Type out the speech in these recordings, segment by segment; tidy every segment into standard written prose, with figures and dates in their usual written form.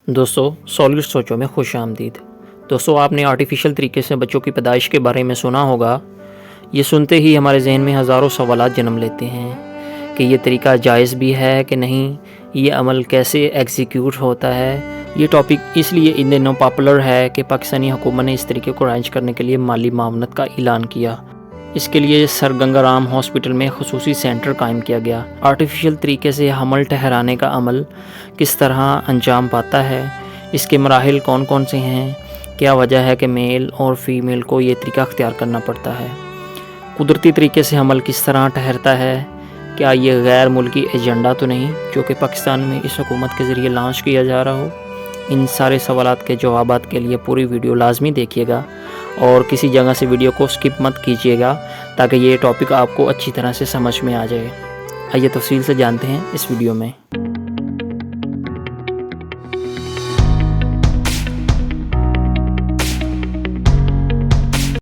دوستو سالڈ سوچوں میں خوش آمدید۔ دوستو آپ نے آرٹیفیشل طریقے سے بچوں کی پیدائش کے بارے میں سنا ہوگا۔ یہ سنتے ہی ہمارے ذہن میں ہزاروں سوالات جنم لیتے ہیں کہ یہ طریقہ جائز بھی ہے کہ نہیں، یہ عمل کیسے ایگزیکیوٹ ہوتا ہے۔ یہ ٹاپک اس لیے ان دنوں پاپولر ہے کہ پاکستانی حکومت نے اس طریقے کو رائج کرنے کے لیے مالی معاونت کا اعلان کیا۔ اس کے لیے سر گنگا رام ہاسپٹل میں خصوصی سینٹر قائم کیا گیا۔ آرٹیفیشل طریقے سے حمل ٹھہرانے کا عمل کس طرح انجام پاتا ہے، اس کے مراحل کون کون سے ہیں، کیا وجہ ہے کہ میل اور فیمیل کو یہ طریقہ اختیار کرنا پڑتا ہے، قدرتی طریقے سے حمل کس طرح ٹھہرتا ہے، کیا یہ غیر ملکی ایجنڈا تو نہیں جو کہ پاکستان میں اس حکومت کے ذریعے لانچ کیا جا رہا ہو۔ ان سارے سوالات کے جوابات کے لیے پوری ویڈیو لازمی دیکھیے گا اور کسی جگہ سے ویڈیو کو سکپ مت کیجیے گا تاکہ یہ ٹاپک آپ کو اچھی طرح سے سمجھ میں آ جائے۔ آئیے تفصیل سے جانتے ہیں اس ویڈیو میں۔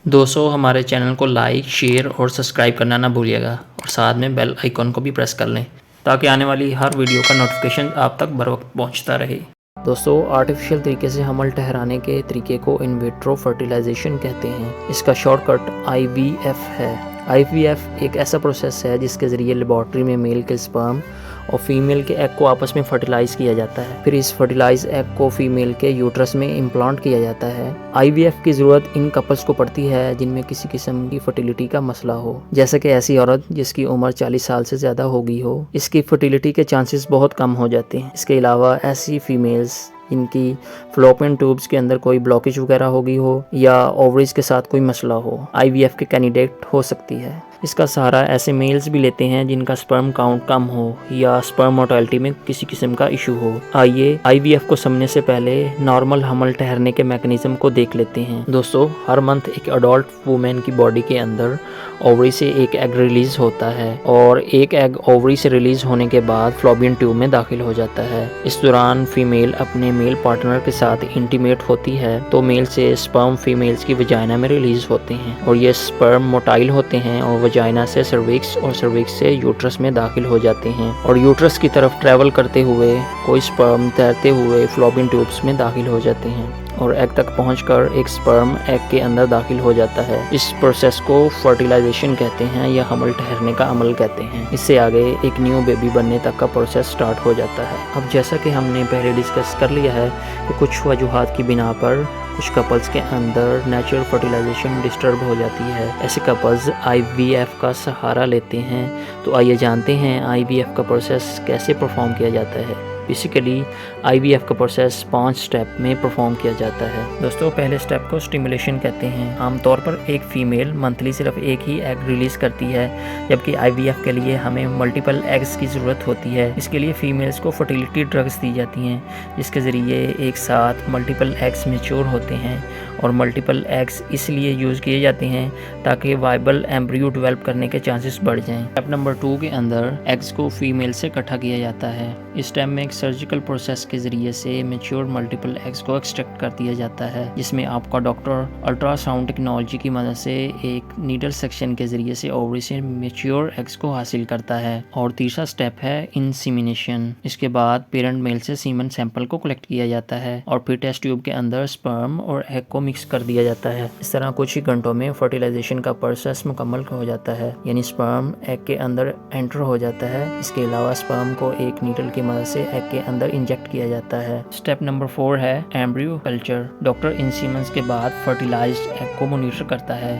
دوستو ہمارے چینل کو لائک، شیئر اور سبسکرائب کرنا نہ بھولیے گا اور ساتھ میں بیل آئیکن کو بھی پریس کر لیں تاکہ آنے والی ہر ویڈیو کا نوٹیفیکیشن آپ تک بر وقت پہنچتا رہے۔ دوستو آرٹیفیشل طریقے سے حمل ٹھہرانے کے طریقے کو ان ویٹرو فرٹیلائزیشن کہتے ہیں۔ اس کا شارٹ کٹ IVF ہے۔ IVF ایک ایسا پروسیس ہے جس کے ذریعے لیبارٹری میں میل کے سپرم اور فیمیل کے ایگ کو آپس میں فرٹیلائز کیا جاتا ہے، پھر اس فرٹیلائز ایگ کو فیمیل کے یوٹرس میں امپلانٹ کیا جاتا ہے۔ IVF کی ضرورت ان کپلز کو پڑتی ہے جن میں کسی قسم کی فرٹیلیٹی کا مسئلہ ہو، جیسے کہ ایسی عورت جس کی عمر 40 سال سے زیادہ ہو گئی ہو، اس کی فرٹیلیٹی کے چانسز بہت کم ہو جاتے ہیں۔ اس کے علاوہ ایسی فیمیلز جن کی فلوپین ٹیوبز کے اندر کوئی بلاکیج وغیرہ ہو گئی ہو یا اووریز کے ساتھ کوئی مسئلہ ہو، IVF کے کینڈیڈیٹ ہو سکتی ہے۔ اس کا سہارا ایسے میلز بھی لیتے ہیں جن کا سپرم کاؤنٹ کم ہو یا سپرم مورٹیلٹی میں کسی قسم کا ایشو ہو۔ آئیے IVF کو سمجھنے سے پہلے نارمل حمل ٹھہرنے کے میکانزم کو دیکھ لیتے ہیں۔ دوستو ہر منتھ ایک اڈالٹ وومن کی باڈی کے اندر اووری سے ایک ایگ ریلیز ہوتا ہے اور ایک ایگ اووری سے ریلیز ہونے کے بعد فلوپین ٹیوب میں داخل ہو جاتا ہے۔ اس دوران فیمیل اپنے میل پارٹنر کے ساتھ انٹیمیٹ ہوتی ہے تو میل سے سپرم فیمیلز کی وجائنا میں ریلیز ہوتے ہیں اور یہ سپرم موٹائل ہوتے ہیں اور وجائنا سے سروکس اور سروکس سے یوٹرس میں داخل ہو جاتے ہیں اور یوٹرس کی طرف ٹریول کرتے ہوئے کوئی سپرم تیرتے ہوئے فلوپین ٹیوبز میں داخل ہو جاتے ہیں اور ایگ تک پہنچ کر ایک سپرم ایگ کے اندر داخل ہو جاتا ہے۔ اس پروسیس کو فرٹیلائزیشن کہتے ہیں یا حمل ٹھہرنے کا عمل کہتے ہیں۔ اس سے آگے ایک نیو بیبی بننے تک کا پروسیس سٹارٹ ہو جاتا ہے۔ اب جیسا کہ ہم نے پہلے ڈسکس کر لیا ہے کہ کچھ وجوہات کی بنا پر کچھ کپلز کے اندر نیچرل فرٹیلائزیشن ڈسٹرب ہو جاتی ہے۔ ایسے کپلز IVF کا سہارا لیتے ہیں۔ تو آئیے جانتے ہیں IVF کا پروسیس کیسے پرفارم کیا جاتا ہے۔ بیسیکلی IVF کا پروسیس 5 سٹیپ میں پرفارم کیا جاتا ہے۔ دوستو پہلے سٹیپ کو سٹیمولیشن کہتے ہیں۔ عام طور پر ایک فیمیل منتھلی صرف ایک ہی ایگ ریلیز کرتی ہے، جبکہ IVF کے لیے ہمیں ملٹیپل ایگز کی ضرورت ہوتی ہے۔ اس کے لیے فیمیلز کو فرٹیلیٹی ڈرگز دی جاتی ہیں جس کے ذریعے ایک ساتھ ملٹیپل ایگز میچور ہوتے ہیں اور ملٹیپل ایگز اس لیے یوز کیے جاتے ہیں تاکہ وائبل ایمبریو ڈیولپ کرنے کے چانسز بڑھ جائیں۔ سٹیپ نمبر 2 کے اندر ایگز کو فیمیل سے اکٹھا کیا جاتا ہے۔ اس سٹیپ میں ایک سرجیکل پروسیس کے ذریعے سے میچور ملٹیپل ایگز کو ایکسٹریکٹ کر دیا جاتا ہے، جس میں آپ کا ڈاکٹر الٹرا ساؤنڈ ٹیکنالوجی کی مدد سے ایک نیڈل سیکشن کے ذریعے سے اووری سے میچور ایگز کو حاصل کرتا ہے۔ اور تیسرا سٹیپ ہے انسیمینیشن۔ اس کے بعد پیرنٹ میل سے سیمن سیمپل کو کلیکٹ کیا جاتا ہے اور پھر ٹیسٹ ٹیوب کے اندر سپرم اور ایگ کو مکس کر دیا جاتا ہے۔ اس طرح کچھ ہی گھنٹوں میں فرٹیلائزیشن کا پروسیس مکمل ہو جاتا ہے، یعنی سپرم ایگ کے اندر انٹر ہو جاتا ہے۔ اس کے علاوہ سپرم کو ایک نیڈل کی مدد سے ایگ کے اندر انجیکٹ کیا جاتا ہے۔ سٹیپ نمبر 4 ہے ایمبریو کلچر۔ ڈاکٹر انسیمنس کے بعد فرٹیلائزڈ ایگ کو مانیٹر کرتا ہے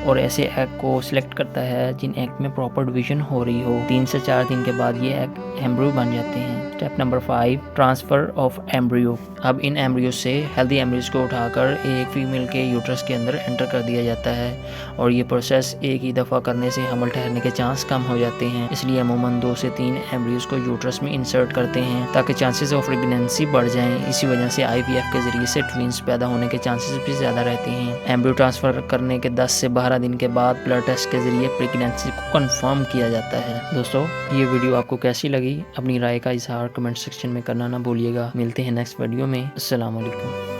اور ایسے ایگ کو سلیکٹ کرتا ہے جن ایگ میں پراپر ڈویژن ہو رہی ہو۔ 3 سے 4 دن کے بعد یہ ایگ ایمبریو بن جاتے ہیں۔ Step number 5 transfer of embryo. اب ان ایمبریو سے ہیلدی ایمبریوز کو اٹھا کر ایک فیمیل کے یوٹرس کے اندر انٹر کر دیا جاتا ہے اور یہ پروسیس ایک ہی دفعہ کرنے سے حمل ٹھہرنے کے چانس کم ہو جاتے ہیں، اس لیے عموماً 2 سے 3 ایمبریوز کو یوٹرس میں انسرٹ کرتے ہیں تاکہ چانسز آف پریگنینسی بڑھ جائیں۔ اسی وجہ سے IVF کے ذریعے سے ٹوینز پیدا ہونے کے چانسز بھی زیادہ رہتے ہیں۔ ایمبریو ٹرانسفر کرنے کے 10 سے 12 دن کے بعد بلڈ ٹیسٹ کے ذریعے پریگنینسی کو کنفرم کیا جاتا ہے۔ دوستو یہ ویڈیو آپ کو کیسی لگی؟ اپنی رائے کا اظہار کمنٹ سیکشن میں کرنا نہ بھولیے گا۔ ملتے ہیں نیکسٹ ویڈیو میں۔ السلام علیکم۔